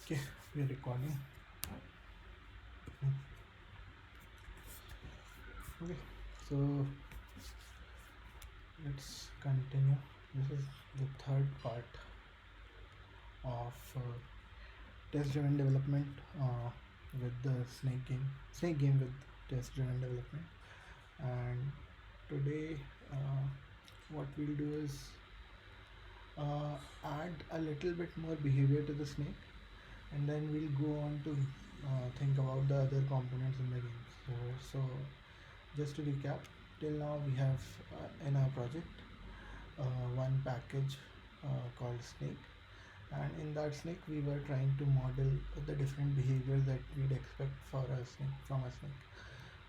Okay, we are recording. Okay, so let's continue. This is the third part of test-driven development with the snake game with test-driven development. And today, what we'll do is add a little bit more behavior to the snake, and then we'll go on to think about the other components in the game. So just to recap, till now we have in our project one package called snake, and in that snake we were trying to model the different behaviors that we'd expect for a snake from a snake.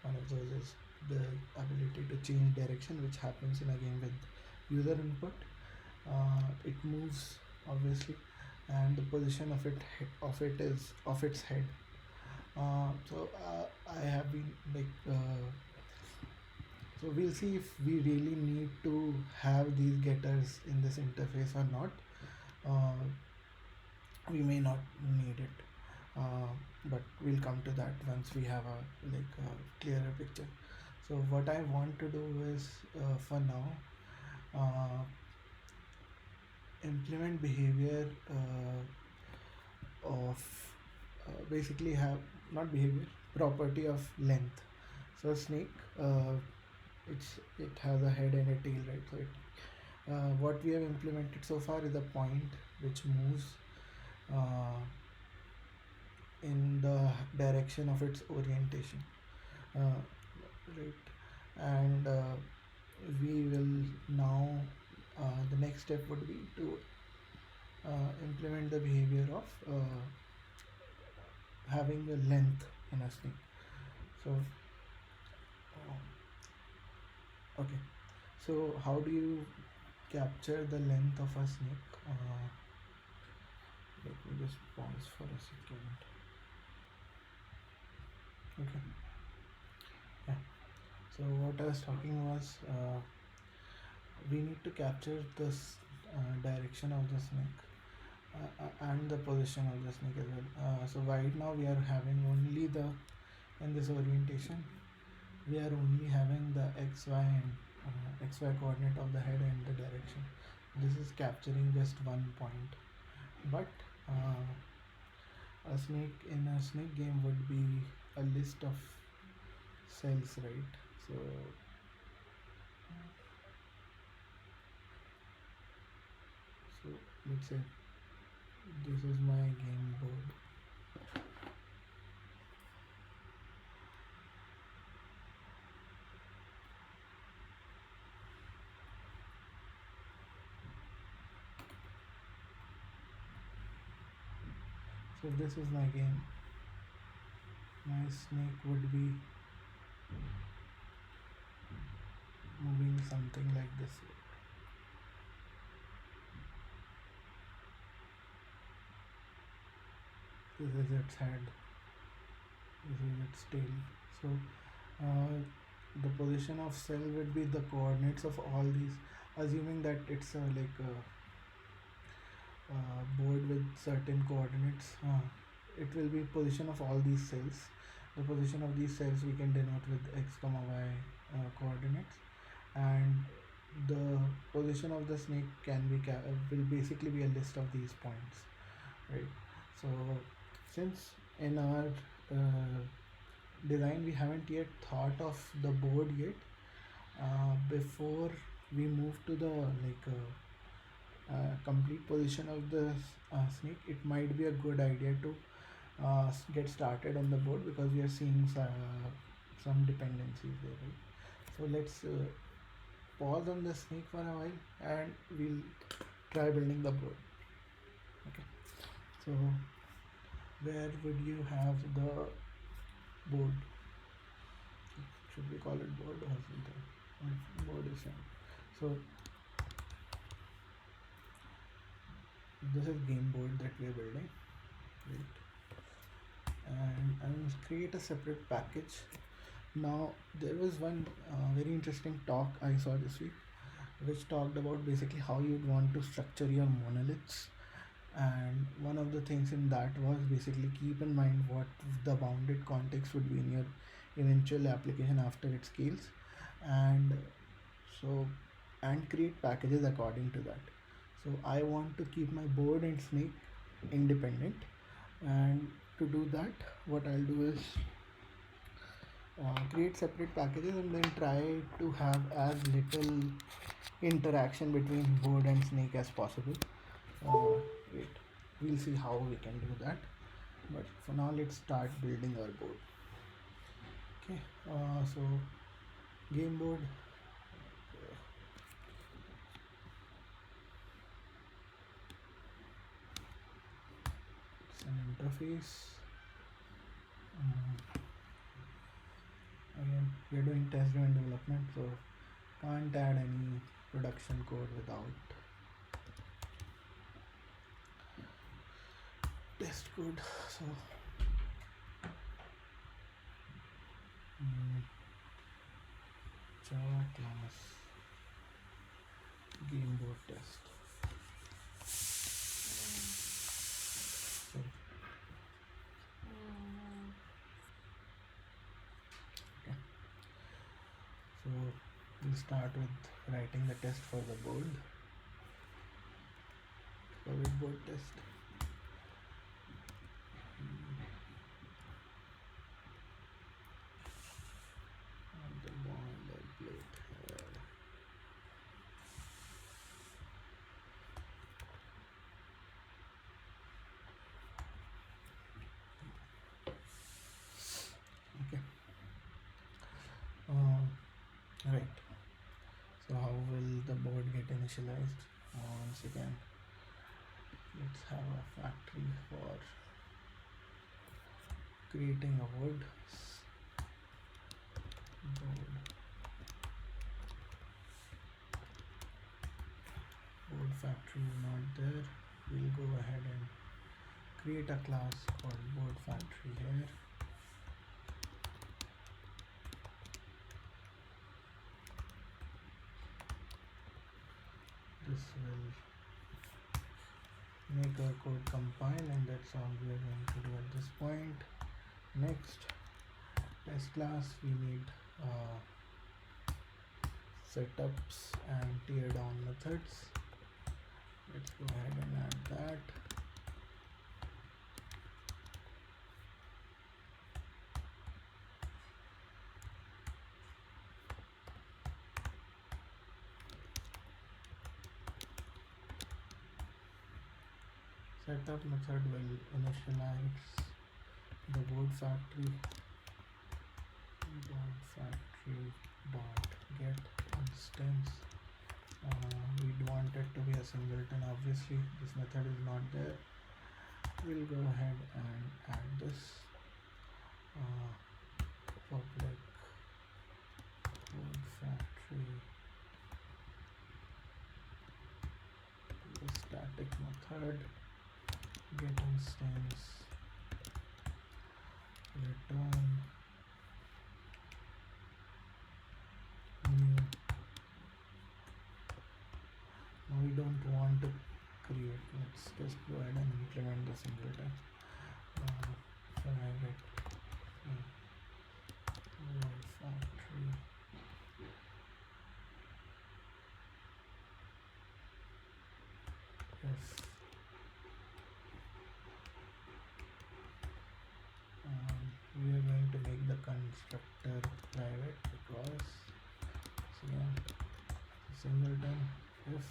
One of those is the ability to change direction, which happens in a game with user input. It moves obviously, and the position of it is of its head. I have been so we'll see if we really need to have these getters in this interface or not. Uh, we may not need it, but we'll come to that once we have a clearer picture. So what I want to do is, for now, uh, implement behavior of basically have not behavior property of length. So snake, it has a head and a tail, right? So what we have implemented so far is a point which moves uh, in the direction of its orientation, uh, right? And we will now, the next step would be to implement the behavior of having a length in a snake. So okay, so how do you capture the length of a snake? Let me just pause for a second. Okay, yeah. So what I was talking was, we need to capture this direction of the snake, and the position of the snake as well. So right now we are having only the in this orientation we are only having the xy and xy coordinate of the head and the direction. This is capturing just one point, but a snake in a snake game would be a list of cells, right? So let's say this is my game board. So this is my game. My snake would be moving something like this. This is its head, this is its tail. So the position of cell would be the coordinates of all these, assuming that it's board with certain coordinates. It will be position of all these cells. The position of these cells we can denote with x comma y coordinates, and the position of the snake will basically be a list of these points, right? So since in our uh, design we haven't yet thought of the board yet, before we move to the complete position of the snake, it might be a good idea to get started on the board, because we are seeing some dependencies there, right? So let's pause on the snake for a while and we'll try building the board. Okay, so where would you have the board? Should we call it board or something? Board is fine. So this is game board that we are building, right? And I will create a separate package. Now there was one very interesting talk I saw this week, which talked about basically how you'd want to structure your monoliths, And one of the things in that was basically keep in mind what the bounded context would be in your eventual application after it scales, and so and create packages according to that. So I want to keep my board and snake independent, and to do that, what I'll do is create separate packages and then try to have as little interaction between board and snake as possible. Wait, we'll see how we can do that, but for now let's start building our board. Okay, so game board, it's an interface. Again, we are doing test driven development, so can't add any production code without test code. So Java class game board test. So, okay. So we'll start with writing the test for the board. Solid board test. On the board I'll plate here. Okay. Right. So how will the board get initialized? Once again, let's have a factory for creating a wood board factory is not there. We'll go ahead and create a class called board factory here. This will make our code compile, and that's all we are going to do at this point. Next, test class, we need setups and tear down methods. Let's go ahead and add that. Setup method will initialize the board factory dot get instance. We'd want it to be a singleton. Obviously this method is not there. We'll go ahead and add this public board factory, the static method get instance, return new. Now we don't want to create, let's just go ahead and implement the singleton. Private board factory if we are going to make the constructor private because so yeah, singleton if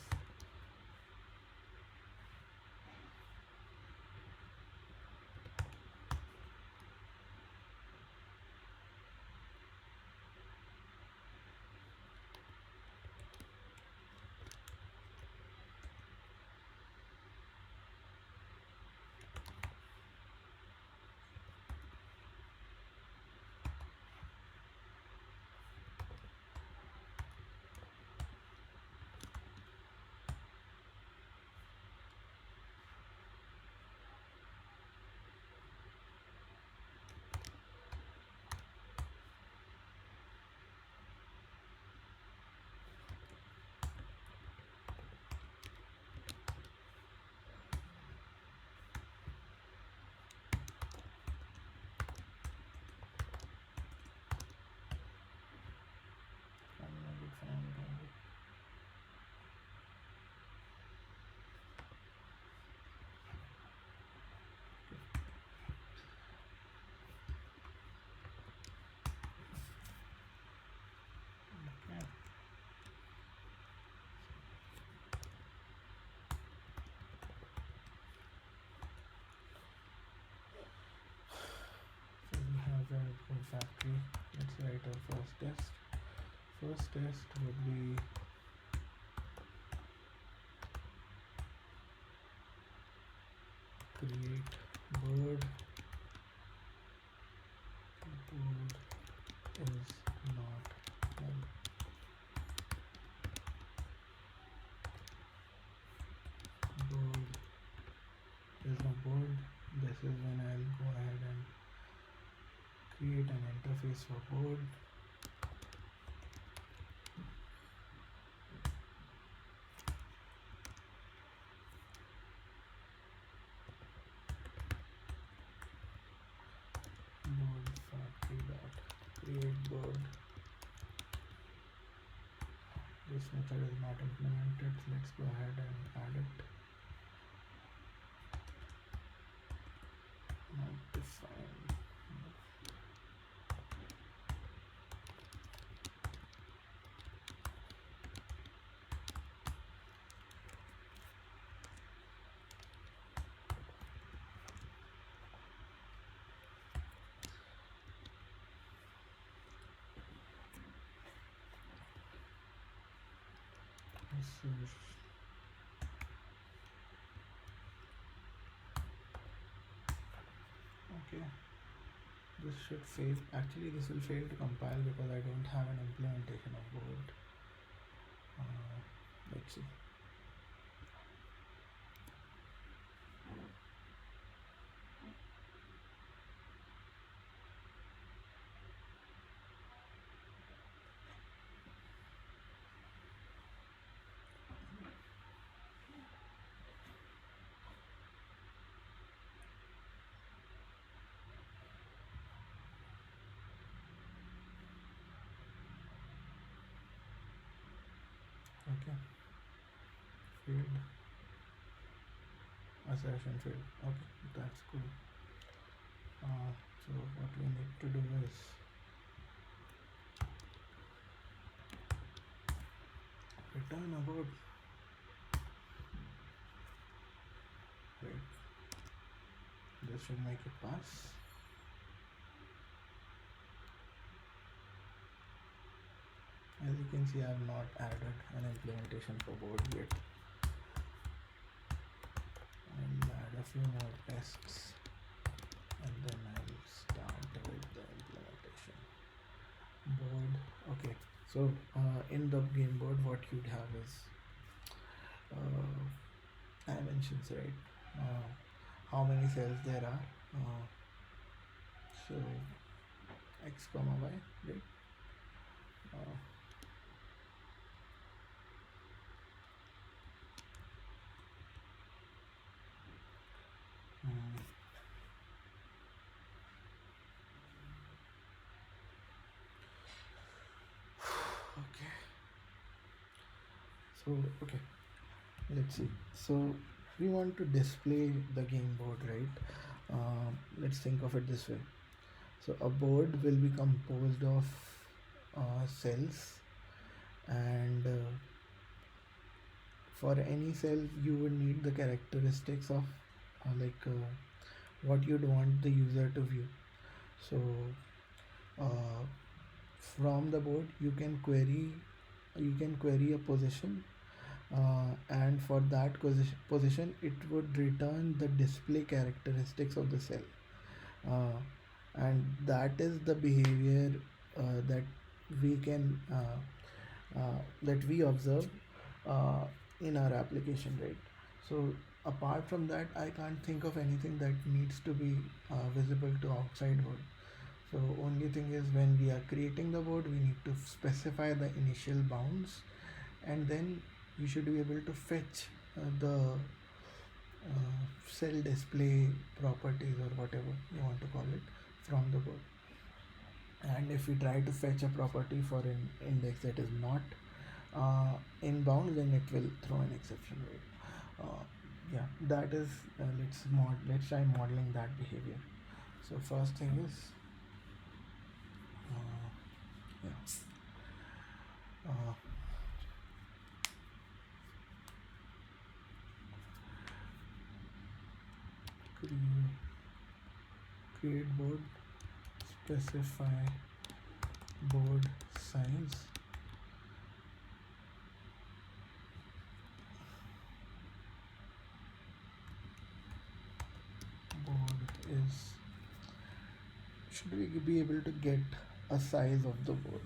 first test would be create board. Board is not null. Board is not board. This is when I'll go ahead and create an interface for board. Board factory dot create board. This method is not implemented. Let's go ahead and add it. Not defined. This is okay. This should fail. Actually, this will fail to compile because I don't have an implementation of board. Let's see. Okay. Failed. Assertion failed. Okay, that's cool. So what we need to do is return about. Right. This should make it pass. As you can see, I have not added an implementation for board yet. I'll add a few more tests and then I'll start with the implementation. Board. Okay, so in the game board, what you'd have is dimensions, right? How many cells there are. So x comma y, right? Okay. So okay, let's see. So we want to display the game board, right? Let's think of it this way. So a board will be composed of cells, and for any cell you would need the characteristics of what you'd want the user to view. So from the board you can query a position, and for that position it would return the display characteristics of the cell, and that is the behavior that we can that we observe in our application, right? So apart from that, I can't think of anything that needs to be visible to outside world. So only thing is, when we are creating the board, we need to specify the initial bounds, and then we should be able to fetch the cell display properties or whatever you want to call it from the board. And if we try to fetch a property for an index that is not in bounds, then it will throw an exception, right? Yeah, that is let's try modeling that behavior. So first thing is create board, specify board size, is, should we be able to get a size of the board?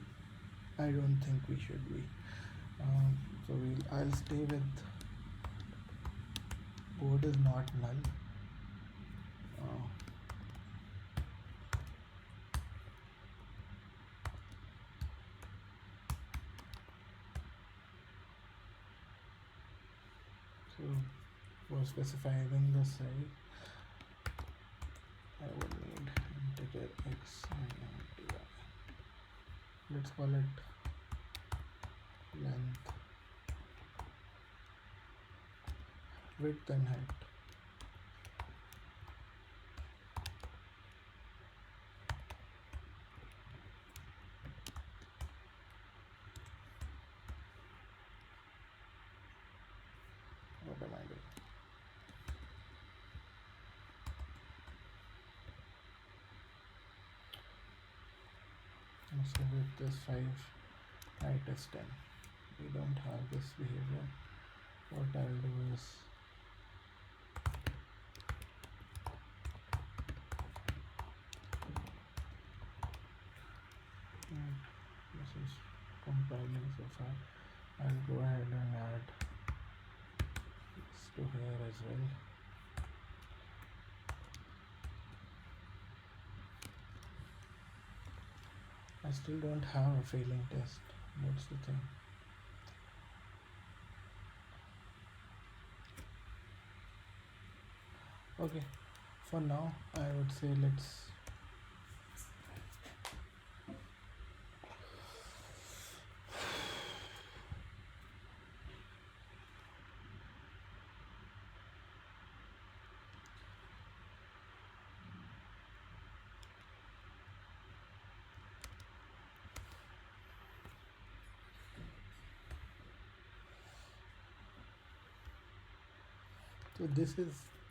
I don't think we should be. Um, I'll stay with board is not null. Uh, so for specifying the size, I would need integer x and empty y. Let's call it length, width, and height. What am I doing? So with this 5, height is 10. We don't have this behavior. What I'll do is this is compiling so far. I'll go ahead and add this to here as well. I still don't have a failing test. What's the thing? Okay, for now I would say let's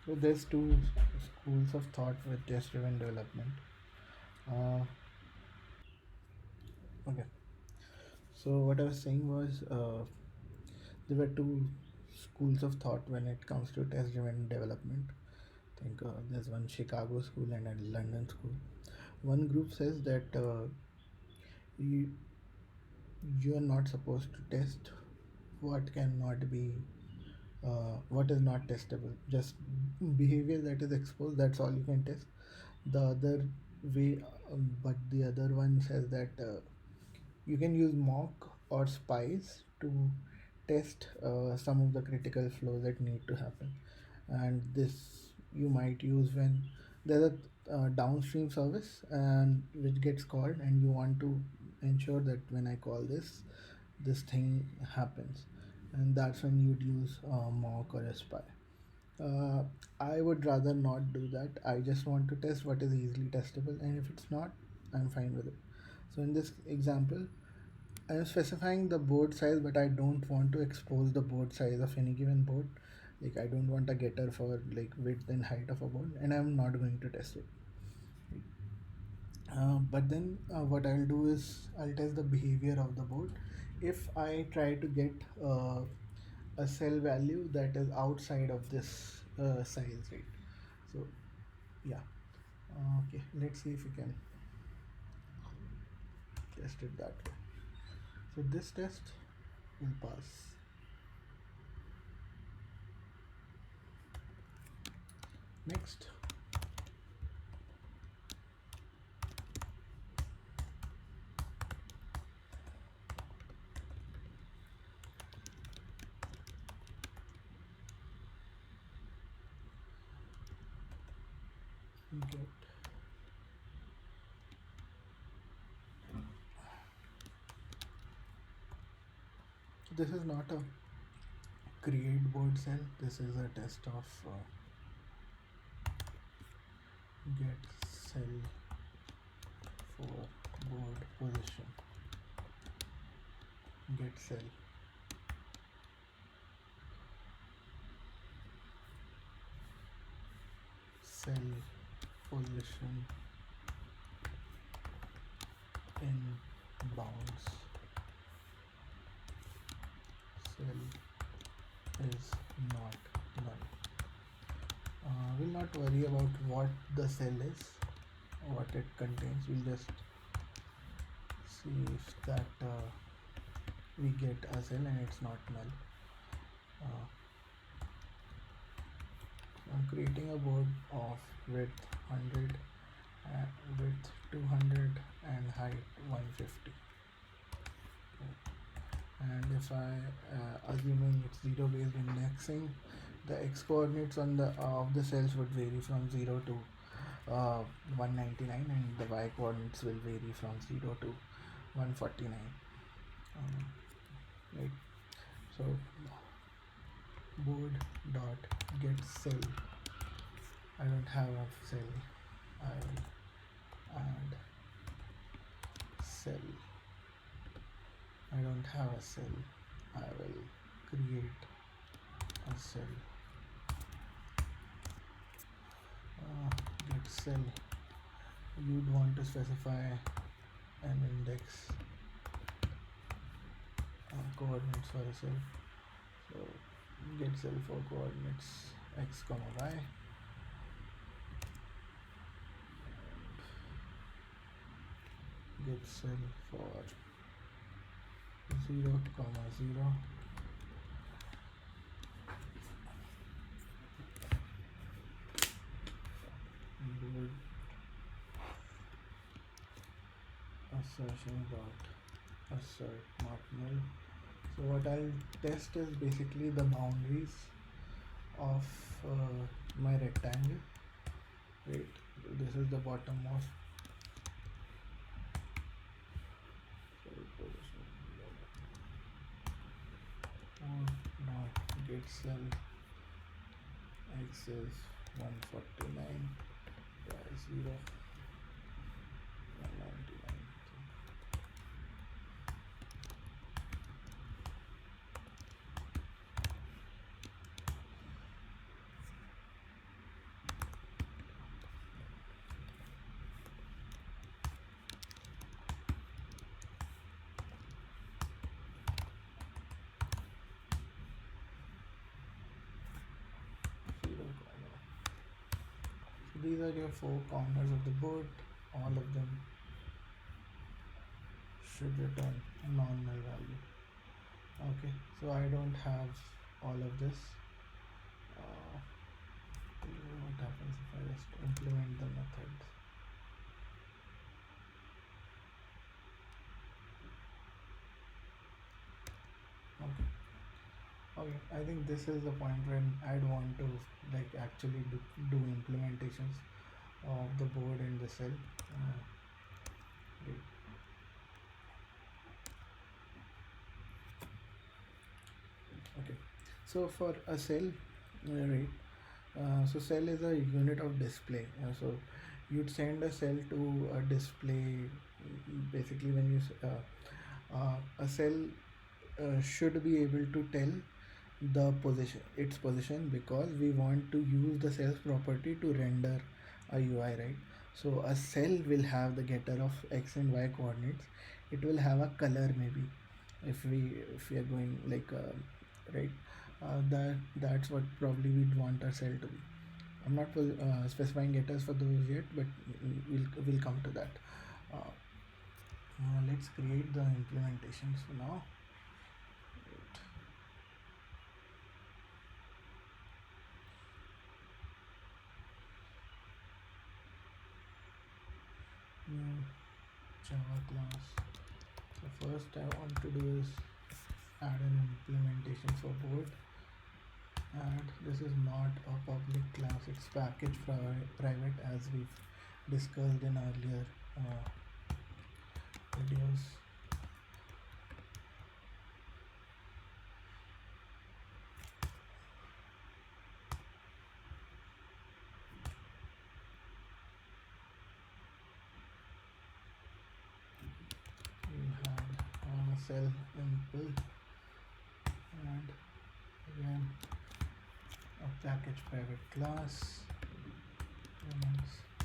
so there's two schools of thought with test driven development. Uh, okay, so what I was saying was there were two schools of thought when it comes to test driven development. I think there's one Chicago school and a London school. One group says that you you are not supposed to test what cannot be what is not testable, just behavior that is exposed, that's all you can test. The other way, but the other one says that you can use mock or spies to test some of the critical flows that need to happen, and this you might use when there's a downstream service and which gets called, and you want to ensure that when I call this thing happens, and that's when you'd use mock or a spy. uh, I would rather not do that. I just want to test what is easily testable, and if it's not, I'm fine with it. So in this example, I'm specifying the board size, but I don't want to expose the board size of any given board. Like I don't want a getter for like width and height of a board, and I'm not going to test it. But then what I'll do is I'll test the behavior of the board. If I try to get a cell value that is outside of this size, right? So yeah, okay, let's see if we can test it that way. So this test will pass. Next, get this is not a create board cell. This is a test of get cell for board position. Get cell. Cell position in bounds. Cell is not null. We'll not worry about what the cell is, what it contains. We'll just see if that we get a cell and it's not null. Uh, I'm creating a board of width 100, width 200 and height 150. And if I assuming it's zero based indexing, the x coordinates on the of the cells would vary from 0 to 199, and the y coordinates will vary from 0 to 149. Right. So board dot get cell. I don't have a cell. I will add cell. I don't have a cell. I will create a cell. Get cell. You'd want to specify an index coordinates for a cell. So get cell for coordinates x comma y. Get cell for 0 comma 0. Bold assertion dot assert not null. So what I'll test is basically the boundaries of my rectangle. Right, this is the bottom of not get cell x is 149, y is 0, 199. These are your 4 corners of the board. All of them should return non-null value. Okay, so I don't have all of this. What happens if I just implement the methods? Okay, I think this is the point when I'd want to like actually do implementations of the board and the cell. Okay, so for a cell, right? So cell is a unit of display. So you'd send a cell to a display. Basically, when you a cell should be able to tell its position, because we want to use the cell's property to render a UI, right? So a cell will have the getter of x and y coordinates. It will have a color maybe, if we are going like right, that's what probably we'd want our cell to be. I'm not specifying getters for those yet, but we'll come to that. Let's create the implementations for now. New Java class. So first I want to do is add an implementation for board. And this is not a public class, it's package private, as we've discussed in earlier videos. We had cell impl, and again a package private class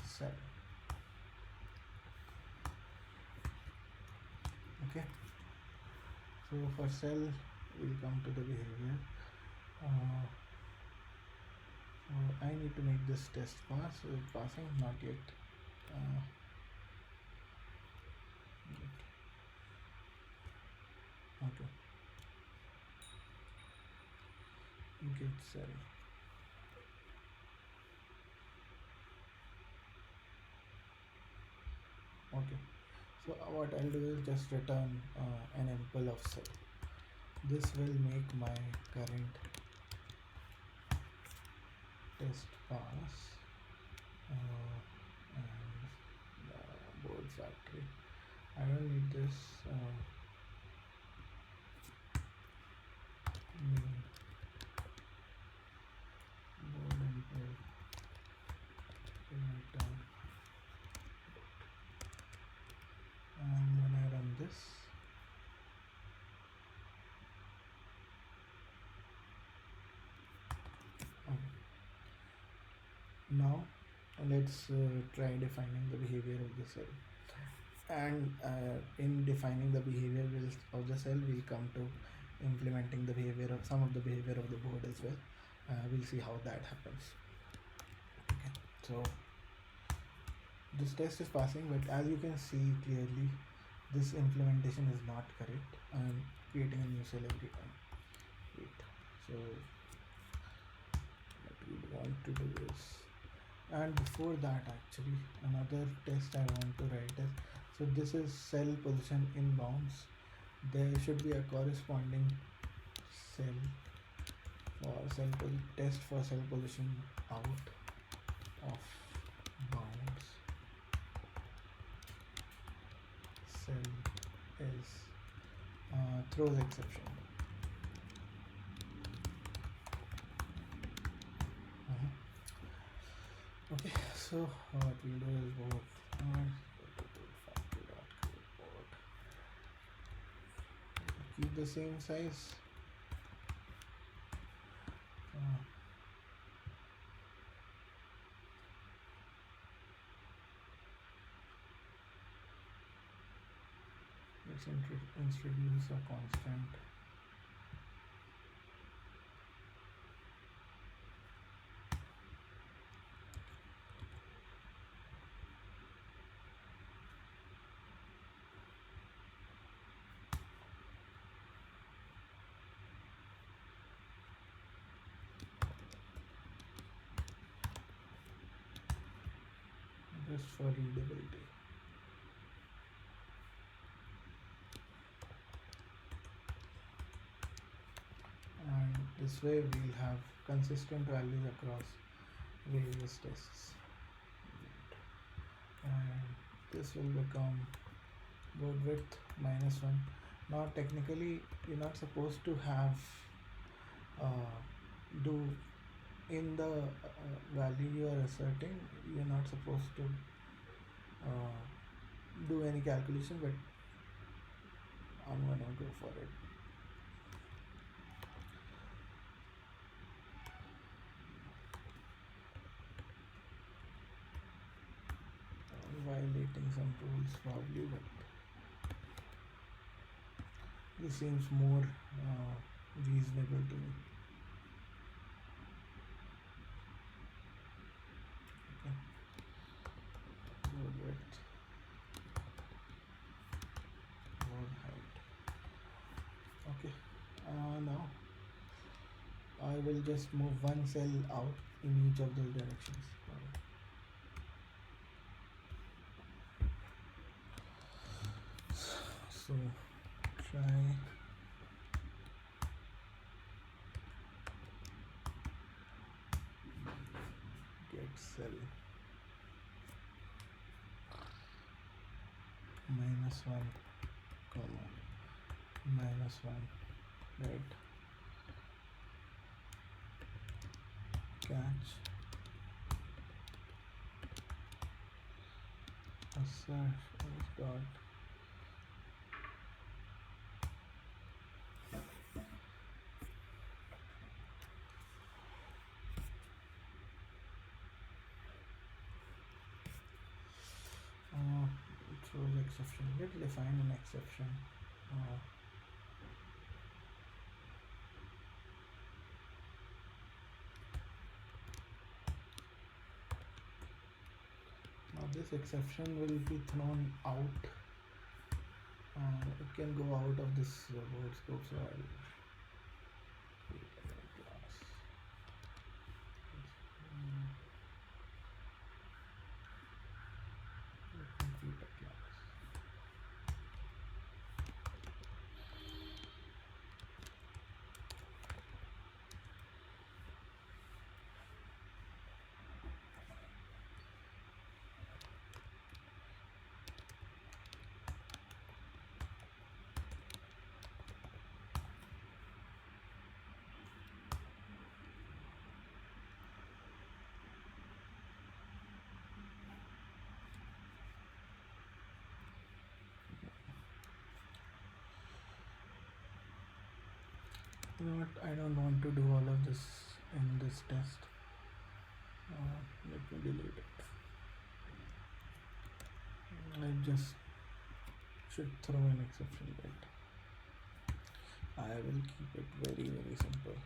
cell. Okay, so for cell we'll come to the behavior. I need to make this test pass. Passing, not yet. Uh, okay. Get cell. Okay. So what I'll do is just return an ample of cell. This will make my current test pass and board factory. I don't need this main board input return, and when I run this, now let's try defining the behavior of the cell. And in defining the behavior of the cell, we'll come to implementing the behavior of some of the behavior of the board as well. We'll see how that happens. Okay, so this test is passing, but as you can see clearly, this implementation is not correct. I'm creating a new cell every time. Wait, so what we want to do is, and before that actually another test I want to write is, so this is cell position in bounds. There should be a corresponding cell for test for cell position out of bounds. Cell is throws exception. Okay, so what we'll do is board keep the same size. Let's introduce a constant. Just for readability. And this way we'll have consistent values across various tests. And this will become board width -1. Now technically you're not supposed to have do in the value you are asserting, you're not supposed to do any calculation, but I'm gonna go for it. Violating some rules probably, but this seems more reasonable to me. Okay. Board width, board height. Okay. Now I will just move one cell out in each of those directions. So try get cell -1, comma -1, right? Catch assert dot throws exception. Let's define an exception. this exception will be thrown out. It can go out of this word scope, so I'll create a new class. Let me create a class. You know what? I don't want to do all of this in this test. Let me delete it. I just should throw an exception, right? I will keep it very, very simple.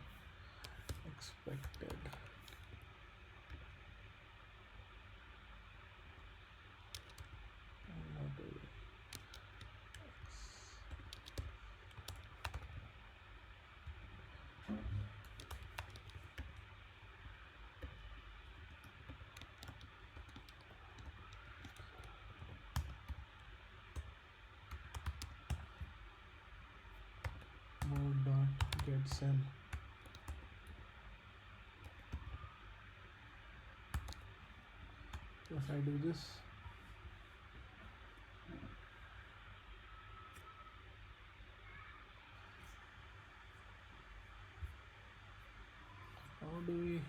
Expected. What do we- Mode dot get cell. If I do this, how do we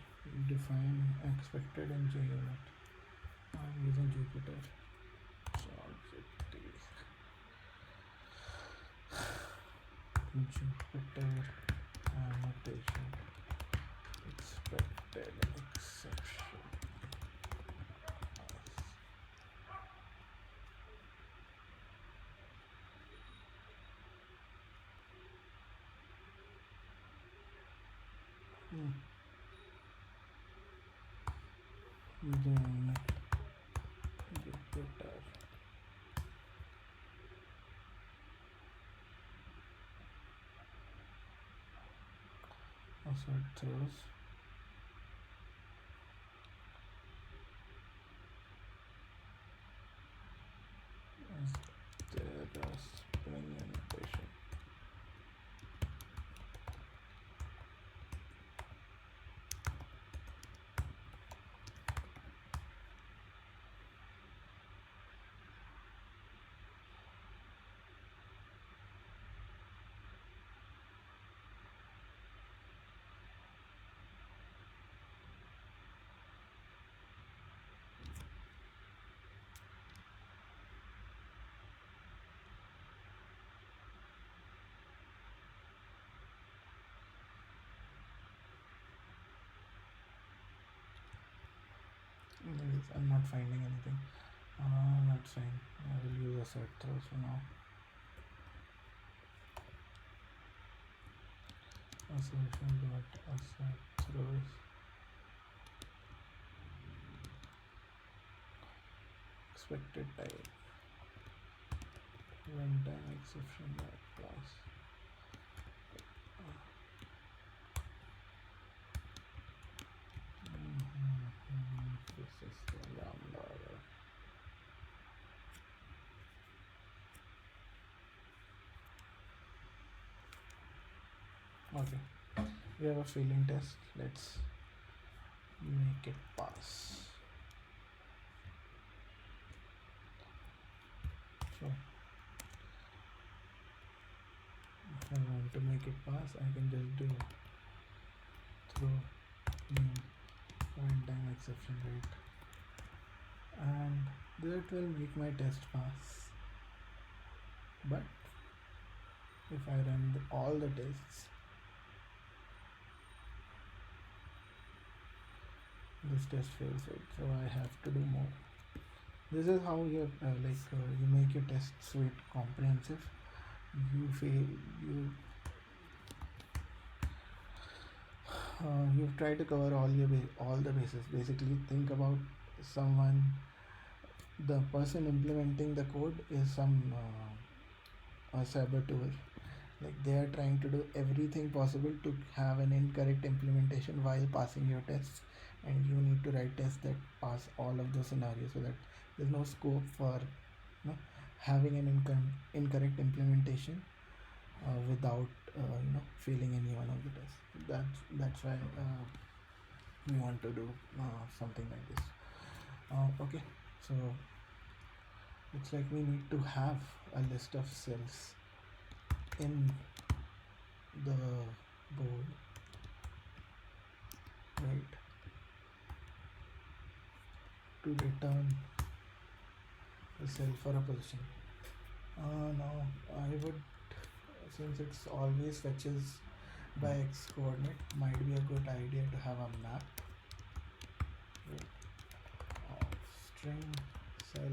define expected in JUnit? I'm using Jupyter. Jupyter annotation expected exception. Then Jupyter assert throws as there are spring annotation. I'm not finding anything. That's fine. I will use assert throws for now. Assertion dot assert throws. Expected type. Runtime exception dot class. This is the lambda. Okay, we have a failing test. Let's make it pass. So if I want to make it pass, I can just do throw name runtime exception rate, and that will make my test pass. But if I run all the tests, this test fails, right? So I have to do more. This is how you you make your test suite comprehensive. You try to cover all the bases. Basically, think about someone the person implementing the code is some a saboteur. Like they are trying to do everything possible to have an incorrect implementation while passing your tests, and you need to write tests that pass all of those scenarios so that there's no scope for having an incorrect implementation without failing any one of the tests. That's why we want to do something like this. Okay, so it's like we need to have a list of cells in the board, right, to return the cell for a position. Now I would, since it's always fetches by x coordinate, might be a good idea to have a map, right, of string cell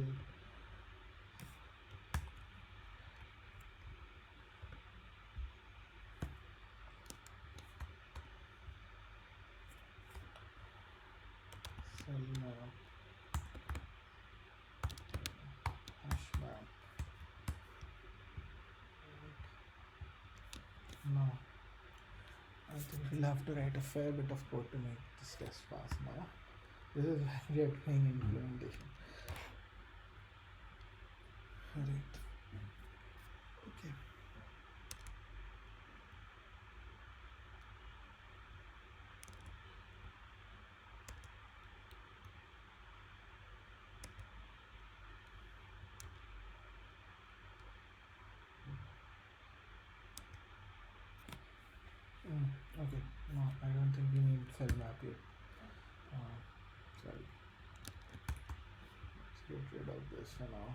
map hash map. Now I think we'll have to write a fair bit of code to make this test pass now. This is when we are doing implementation. Right. Okay. Okay. No, I don't think we need cell map here. Sorry. Let's get rid of this for now.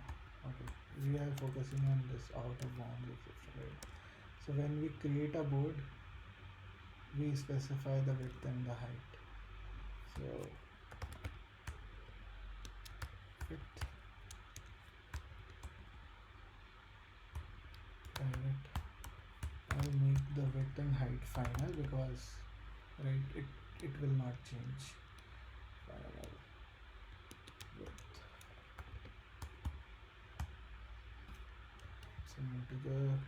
Okay. We are focusing on this out of bounds exception, right? So when we create a board, we specify the width and the height. So width, private. I'll make the width and height final because it will not change. Final width. It's an integer.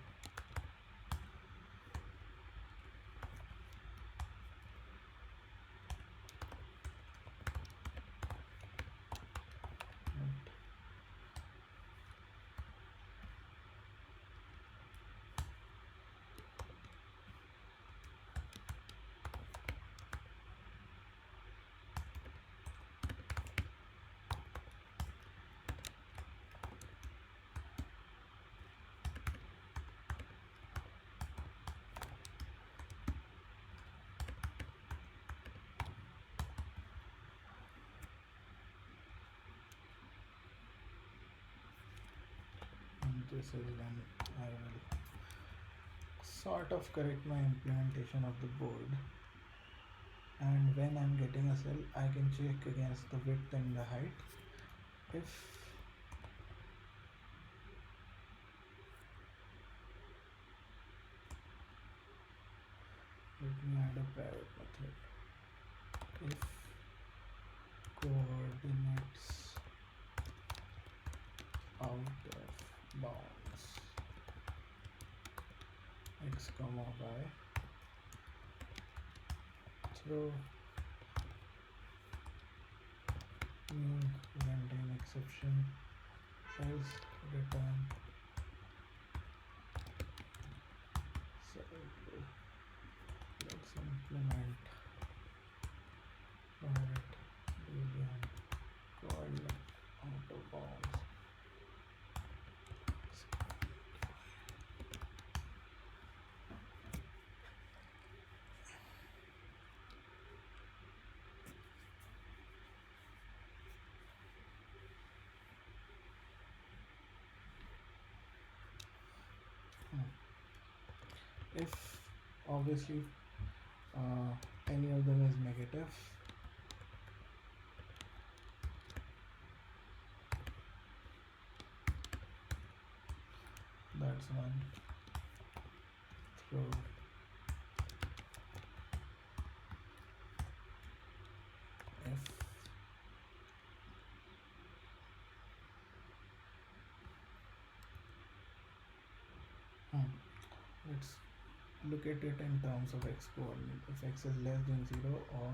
This is when I will sort of correct my implementation of the board, and when I'm getting a cell I can check against the width and the height. If let me add a private method. If coordinates out of bounds x comma y, throw new runtime exception, else return cell. Let's implement private boolean coordinate out of bounds. If obviously any of them is negative, that's one. Throw if look at it in terms of x coordinate. If x is less than 0 or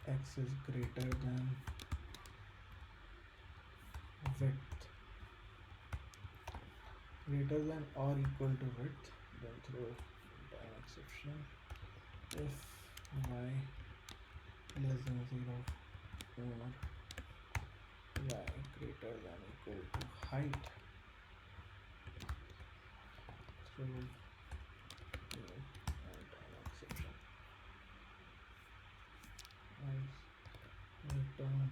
x is greater than width, greater than or equal to width, then throw an exception. If y less than 0 or y greater than equal to height, throw an exception. Else return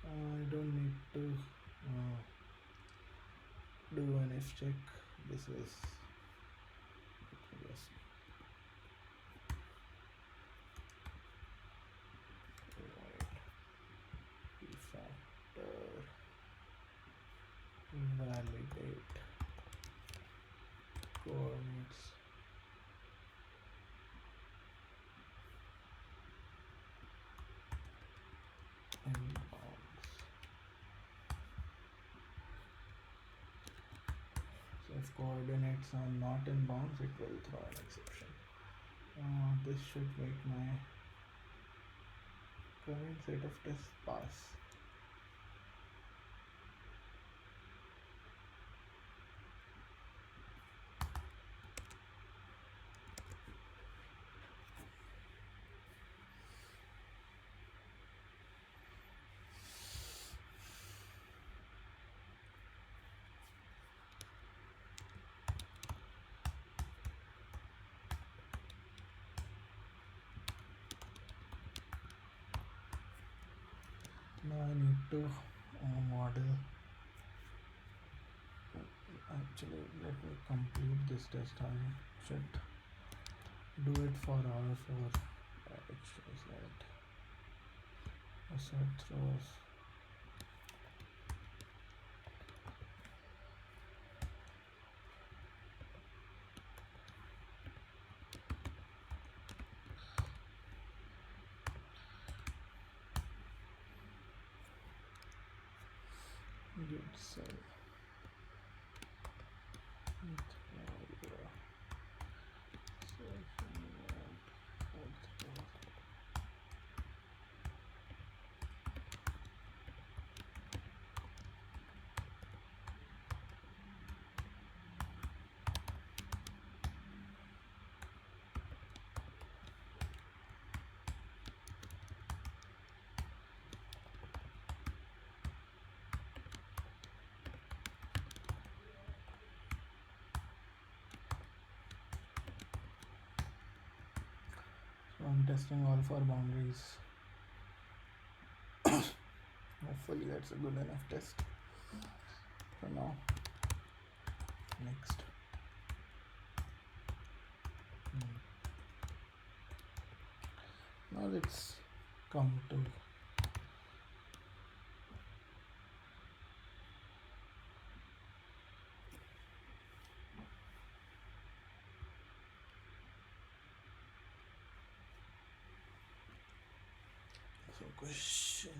I don't need to do an if check. This is just void refactor validate coordinates in bounds. So if coordinates are not in bounds, it will throw an exception. This should make my current set of tests pass. Now I need to model. Actually, let me complete this test. I should do it for all four actions. Right? Assert throws. Get cell. I'm testing all four boundaries. Hopefully that's a good enough test for now. Next. Now let's come to question.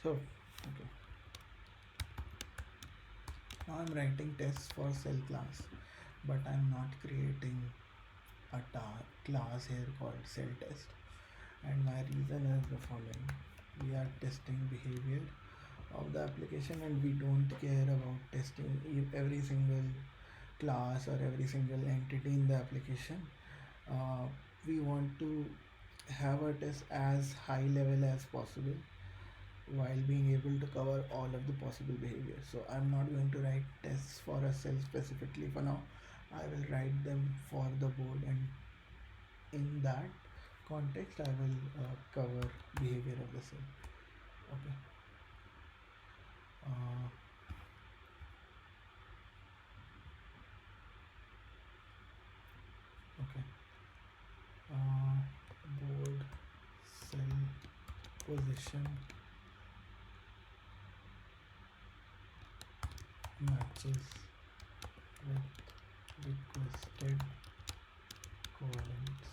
So, okay. Now I'm writing tests for cell class, but I'm not creating a class here called cell test. And my reason is the following. We are testing behavior of the application and we don't care about testing every single class or every single entity in the application. We want to have a test as high level as possible while being able to cover all of the possible behaviors. So I'm not going to write tests for a cell specifically for now. I will write them for the board, and in that context I will cover behavior of the cell. Okay. Okay. Board cell position matches with requested coordinates.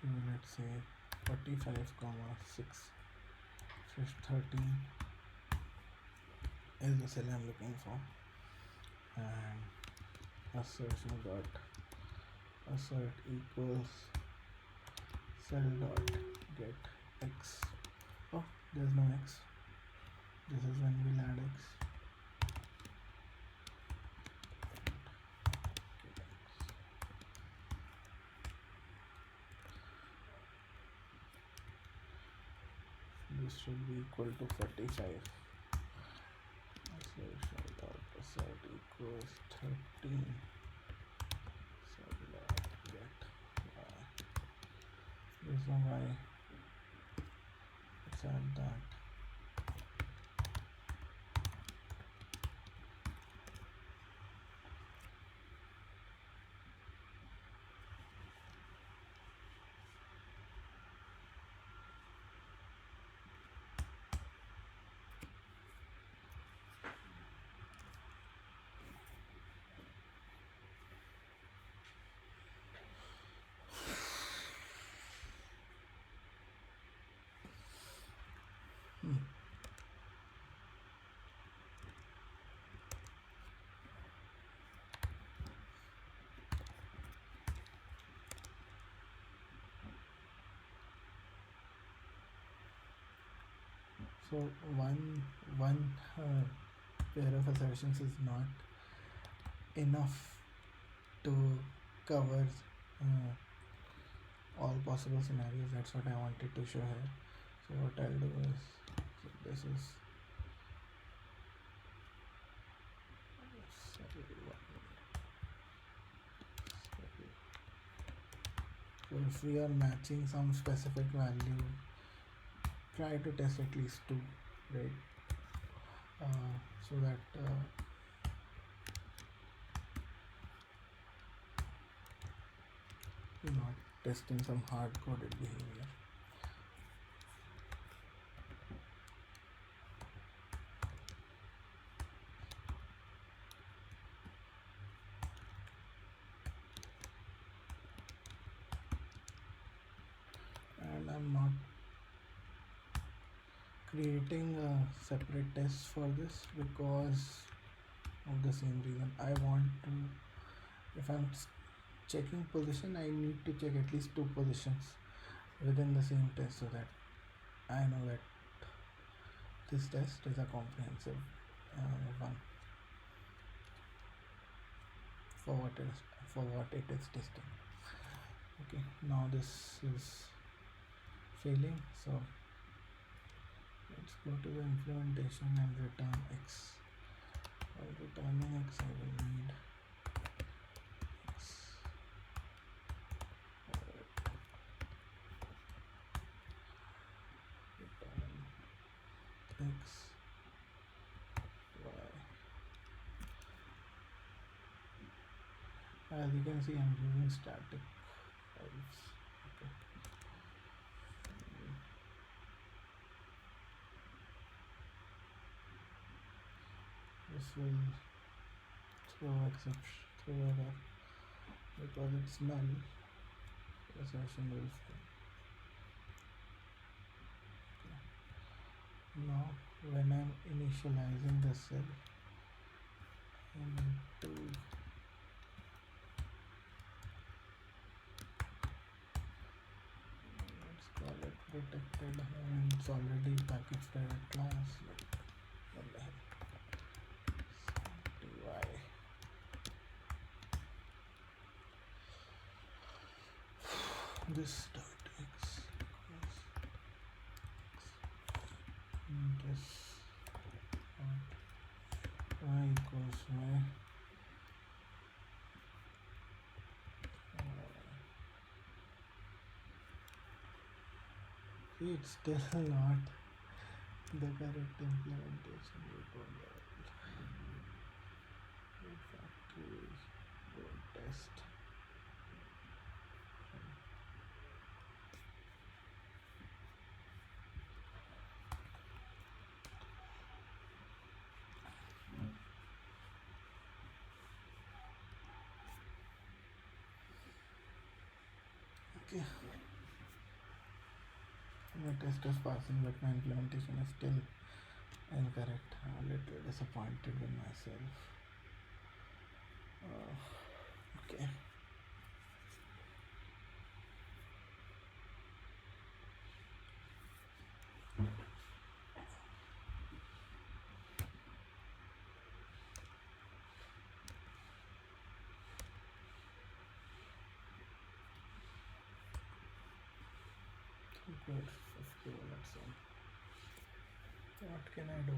So let's say 45 comma 6. So 13 is the cell I'm looking for, and assertion dot assert equals cell dot get x. Oh, there's no x. This is when we'll add x. This should be equal to 45. Assertion dot assert equals 13. So dot get y. This one y. Let's add that. So one pair of assertions is not enough to cover all possible scenarios. That's what I wanted to show here. So what I'll do is, so this is so if we are matching some specific value, try to test at least two, right? So that you're not testing some hard-coded behavior. And I'm not creating a separate test for this because of the same reason. I want to, if I'm checking position, I need to check at least two positions within the same test so that I know that this test is a comprehensive one for what it is testing. Okay, now this is failing, so let's go to the implementation and return x. While returning x, I will need x. Return x, y. As you can see, I'm using static files. Okay. This will throw error because it's null. Assertion will fail. Okay. Now when I'm initializing the cell, I need to let's call it protected, and it's already packaged as a class. What the hell? Y. This dot x equals this dot y equals y. See, it's still not the correct implementation. We go there. Factory, go test. Okay. My test is passing, but my implementation is still incorrect. I'm a little disappointed with myself. Okay. Good. 50 minutes in. What can I do?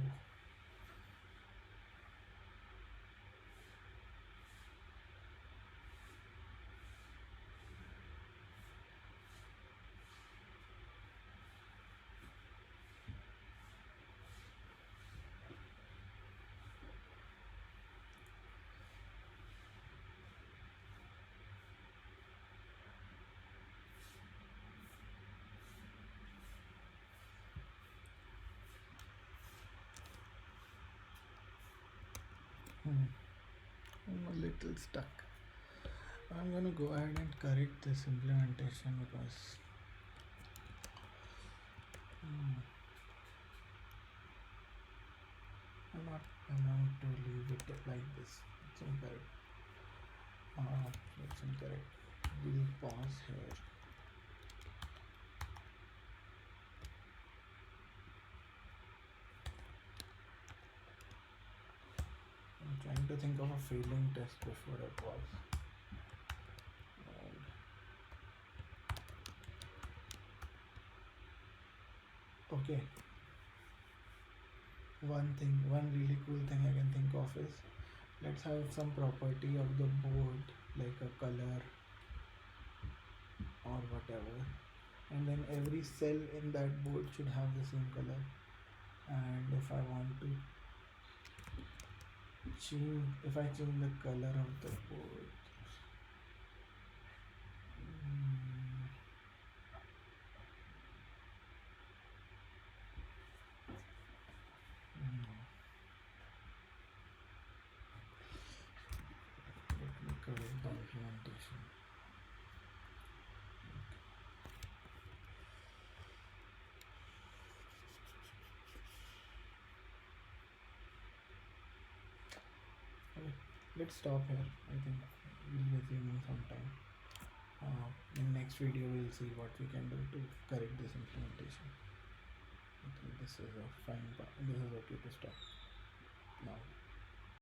I'm a little stuck. I'm gonna go ahead and correct this implementation because I want to leave it like this. It's incorrect. It's incorrect. We'll pause here. I'm trying to think of a failing test before I pause. Okay. One really cool thing I can think of is, let's have some property of the board, like a color or whatever, and then every cell in that board should have the same color. And if I change the color of the board, mm, let me correct the implementation. Okay, let's stop here. I think we'll resume in some time. In next video we'll see what we can do to correct this implementation. I think this is a fine part. This is okay to stop now.